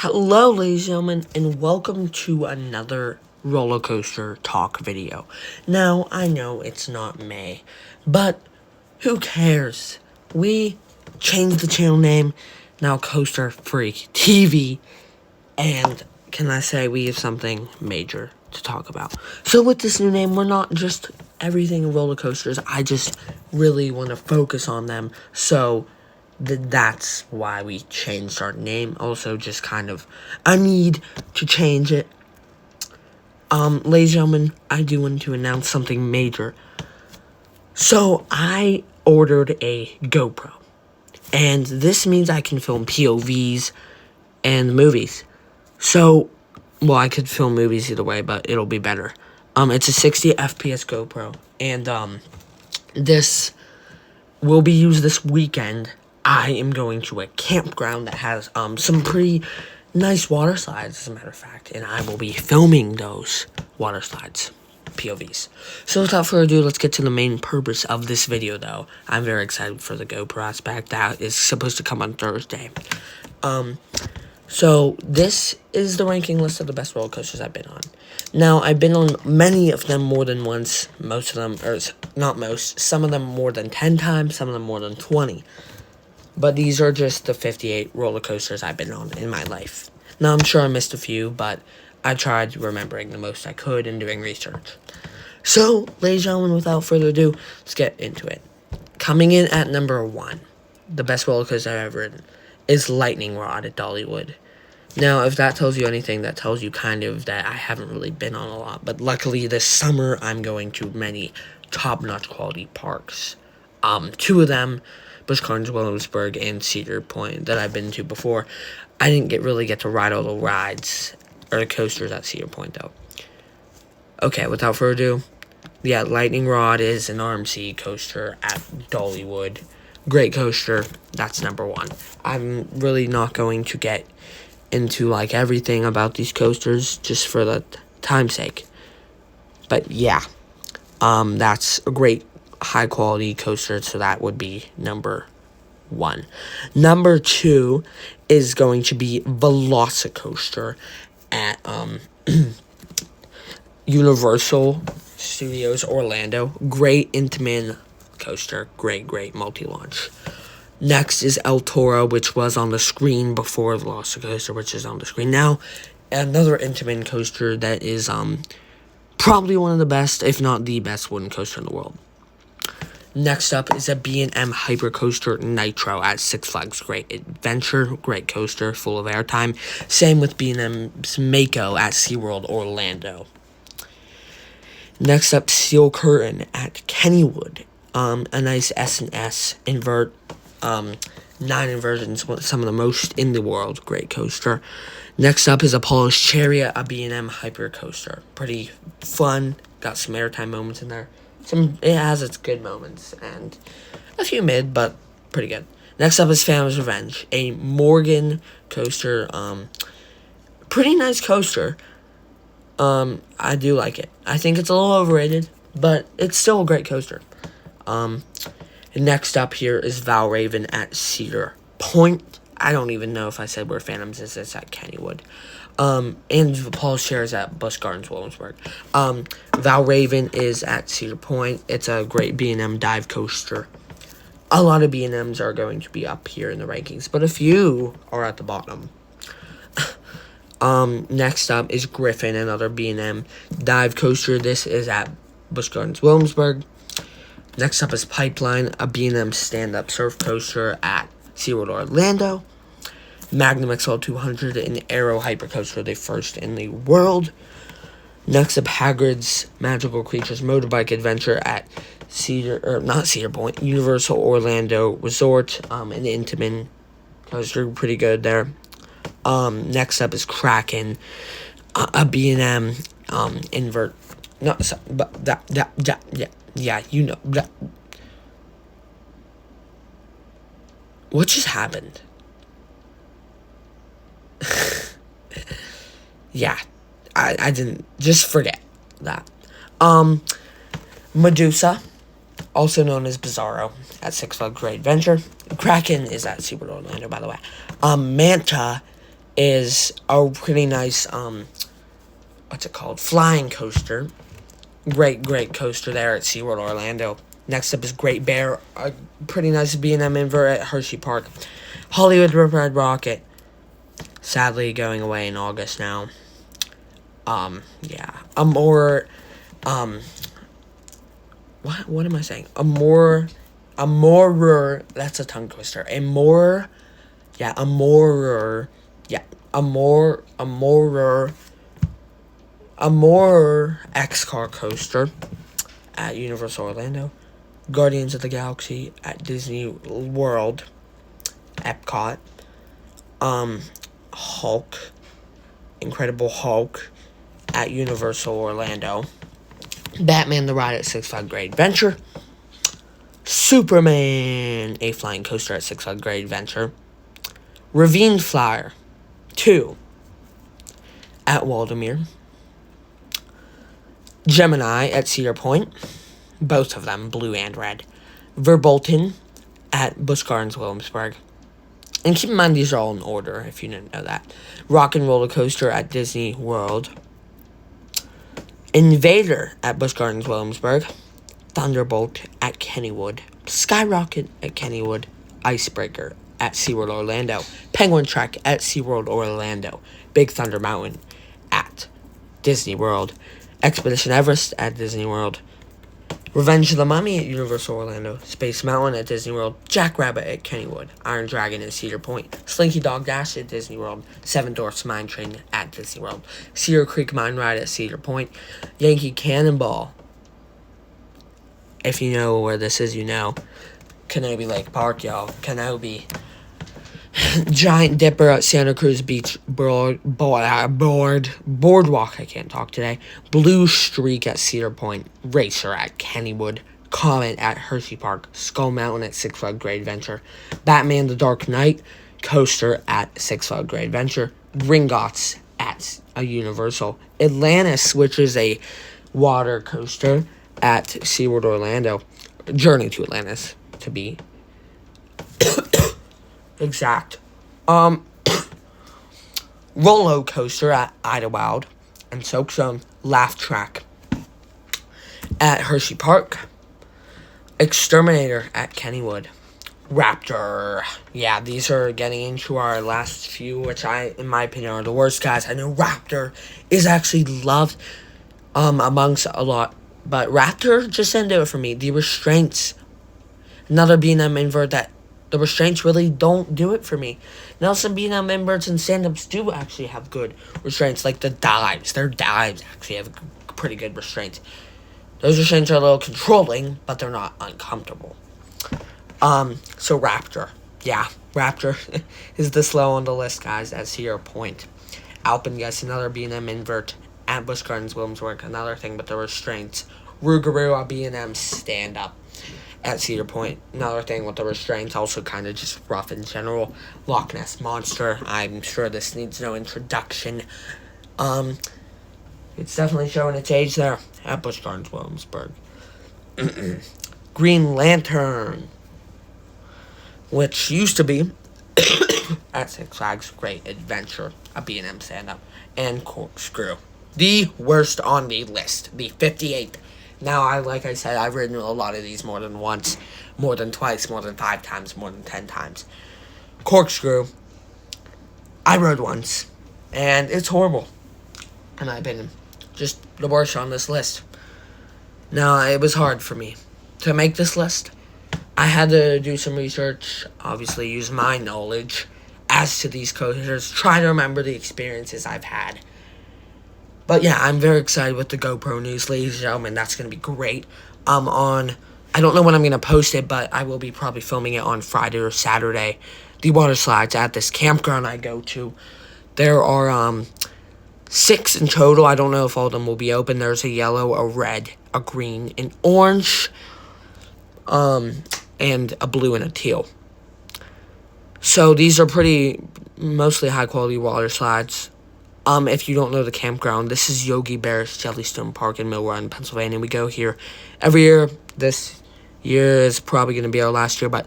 Hello, ladies and gentlemen, and welcome to another roller coaster talk video. Now, I know it's not May, but who cares? We changed the channel name, now Coaster Freak TV, and can I say we have something major to talk about. So with this new name, we're not just everything roller coasters, I just really want to focus on them, so that's why we changed our name. Also, just kind of a need to change it. Ladies and gentlemen, I do want to announce something major. So, I ordered a GoPro. And this means I can film POVs and movies. So, well, I could film movies either way, but it'll be better. It's a 60 FPS GoPro. And, this will be used this weekend. I am going to a campground that has some pretty nice water slides, as a matter of fact, and I will be filming those water slides, POVs. So without further ado, let's get to the main purpose of this video, though. I'm very excited for the GoPro aspect. That is supposed to come on Thursday. So this is the ranking list of the best roller coasters I've been on. Now, I've been on many of them more than once. Most of them, or not most, some of them more than 10 times, some of them more than 20. But these are just the 58 roller coasters I've been on in my life. Now, I'm sure I missed a few, but I tried remembering the most I could and doing research. So, ladies and gentlemen, without further ado, let's get into it. Coming in at number 1, the best roller coaster I've ever ridden, is Lightning Rod at Dollywood. Now, if that tells you anything, that tells you kind of that I haven't really been on a lot. But luckily, this summer, I'm going to many top-notch quality parks. 2 of them, Busch Gardens, Williamsburg, and Cedar Point, that I've been to before. I didn't really get to ride all the rides, or the coasters at Cedar Point, though. Okay, without further ado, yeah, Lightning Rod is an RMC coaster at Dollywood. Great coaster, that's number 1. I'm really not going to get into, like, everything about these coasters, just for the time's sake. But, yeah, that's a great high quality coaster, so that would be number 1. Number 2 is going to be Velocicoaster at Universal Studios Orlando. Great Intamin coaster, great multi-launch. Next is El Toro, which was on the screen before Velocicoaster, which is on the screen now. Another Intamin coaster that is probably one of the best, if not the best, wooden coaster in the world. Next up is a B&M Hypercoaster Nitro at Six Flags Great Adventure. Great coaster, full of airtime. Same with B&M's Mako at SeaWorld Orlando. Next up, Steel Curtain at Kennywood. A nice S&S invert. 9 inversions, some of the most in the world. Great coaster. Next up is Apollo's Chariot, a B&M Hypercoaster. Pretty fun. Got some airtime moments in there. It has its good moments, and a few mid, but pretty good. Next up is Phantom's Revenge, a Morgan coaster. Pretty nice coaster. I do like it. I think it's a little overrated, but it's still a great coaster. Next up here is Valravn at Cedar Point. I don't even know if I said where Phantoms is. It's at Kennywood. And Paul shares at Busch Gardens, Williamsburg. Valravn is at Cedar Point. It's a great B&M dive coaster. A lot of B&Ms are going to be up here in the rankings, but a few are at the bottom. Next up is Griffin, another B&M dive coaster. This is at Busch Gardens, Williamsburg. Next up is Pipeline, a B&M stand-up surf coaster at SeaWorld Orlando. Magnum XL 200 and Aero Hypercoaster, the first in the world. Next up, Hagrid's Magical Creatures Motorbike Adventure at Cedar Point, Universal Orlando Resort, an Intamin coaster, pretty good there. Next up is Kraken, a B&M invert. No, but yeah, you know. What just happened? Yeah, I didn't, just forget that. Medusa, also known as Bizarro, at Six Flags Great Adventure. Kraken is at SeaWorld Orlando, by the way. Manta is a pretty nice, what's it called? Flying coaster. Great coaster there at SeaWorld Orlando. Next up is Great Bear, a pretty nice B&M invert at Hershey Park. Hollywood Red Rocket, sadly going away in August now. Yeah, a more, what am I saying? A more, that's a tongue twister. A more X-Car coaster at Universal Orlando. Guardians of the Galaxy at Disney World, Epcot. Hulk, Incredible Hulk at Universal Orlando. Batman the Ride at Six Flags Great Adventure. Superman, a flying coaster at Six Flags Great Adventure. Ravine Flyer 2 at Waldameer. Gemini at Cedar Point, both of them blue and red. Verbolten at Busch Gardens Williamsburg. And keep in mind these are all in order if you didn't know that. Rock and Roller Coaster at Disney World. Invader at Busch Gardens Williamsburg. Thunderbolt at Kennywood. Skyrocket at Kennywood. Icebreaker at SeaWorld Orlando. Penguin Trek at SeaWorld Orlando. Big Thunder Mountain at Disney World. Expedition Everest at Disney World. Revenge of the Mummy at Universal Orlando. Space Mountain at Disney World. Jackrabbit at Kennywood. Iron Dragon at Cedar Point. Slinky Dog Dash at Disney World. Seven Dwarfs Mine Train at Disney World. Cedar Creek Mine Ride at Cedar Point. Yankee Cannonball. If you know where this is, you know. Kenobi Lake Park, y'all. Kenobi. Giant Dipper at Santa Cruz Beach Boardwalk. I can't talk today. Blue Streak at Cedar Point. Racer at Kennywood. Comet at Hershey Park. Skull Mountain at Six Flags Great Adventure. Batman the Dark Knight coaster at Six Flags Great Adventure. Gringotts at a Universal. Atlantis, which is a water coaster at SeaWorld Orlando. Journey to Atlantis, to be exact. Roller coaster at Idlewild and Soak Zone. Laugh Track at Hershey Park. Exterminator at Kennywood. Raptor. Yeah, these are getting into our last few, which in my opinion, are the worst, guys. I know Raptor is actually loved amongst a lot, but Raptor just didn't do it for me. The restraints. Another B&M invert that the restraints really don't do it for me. Now some B&M inverts and stand-ups do actually have good restraints, like the dives. Their dives actually have pretty good restraints. Those restraints are a little controlling, but they're not uncomfortable. So Raptor. Yeah, Raptor is this low on the list, guys, at Cedar Point. Alpenguest, another B&M invert at Busch Gardens Williamsburg. Another thing with the restraints. Rougarou, a B&M stand-up at Cedar Point. Another thing with the restraints, also kind of just rough in general. Loch Ness Monster. I'm sure this needs no introduction. It's definitely showing its age there at Busch Gardens Williamsburg. Green Lantern, which used to be at Six Flags Great Adventure, a B&M stand-up, and Corkscrew. The worst on the list, the 58th. Now, like I said, I've ridden a lot of these more than once, more than twice, more than 5 times, more than 10 times. Corkscrew, I rode once, and it's horrible, in my opinion. Just the worst on this list. Now, it was hard for me to make this list. I had to do some research, obviously use my knowledge as to these coasters, try to remember the experiences I've had. But yeah, I'm very excited with the GoPro news, ladies and gentlemen. That's going to be great. I don't know when I'm going to post it, but I will be probably filming it on Friday or Saturday. The water slides at this campground I go to. There are 6 in total. I don't know if all of them will be open. There's a yellow, a red, a green, an orange, and a blue and a teal. So these are mostly high quality water slides. If you don't know the campground, this is Yogi Bear's Jellystone Park in Mill Run, Pennsylvania. We go here every year. This year is probably going to be our last year, but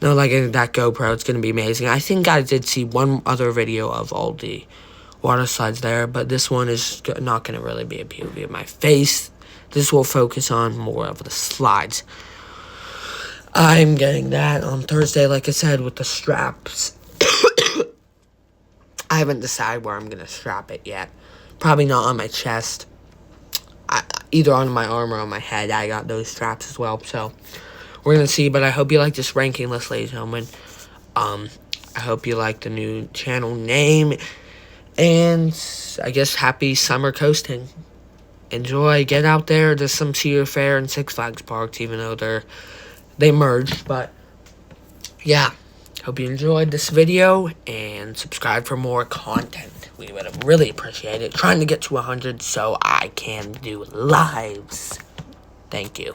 No, like that GoPro, it's gonna be amazing. I think I did see one other video of all the water slides there, but this one is not gonna really be a POV of my face. This will focus on more of the slides. I'm getting that on Thursday, like I said, with the straps. I haven't decided where I'm gonna strap it yet. Probably not on my chest. Either on my arm or on my head. I got those straps as well, so we're gonna see. But I hope you like this ranking list, ladies and gentlemen. I hope you like the new channel name, and I guess happy summer coasting. Enjoy, get out there. There's some Cedar Fair and Six Flags parks, even though they merged. But yeah, hope you enjoyed this video and subscribe for more content. We would really appreciate it. Trying to get to 100 so I can do lives. Thank you.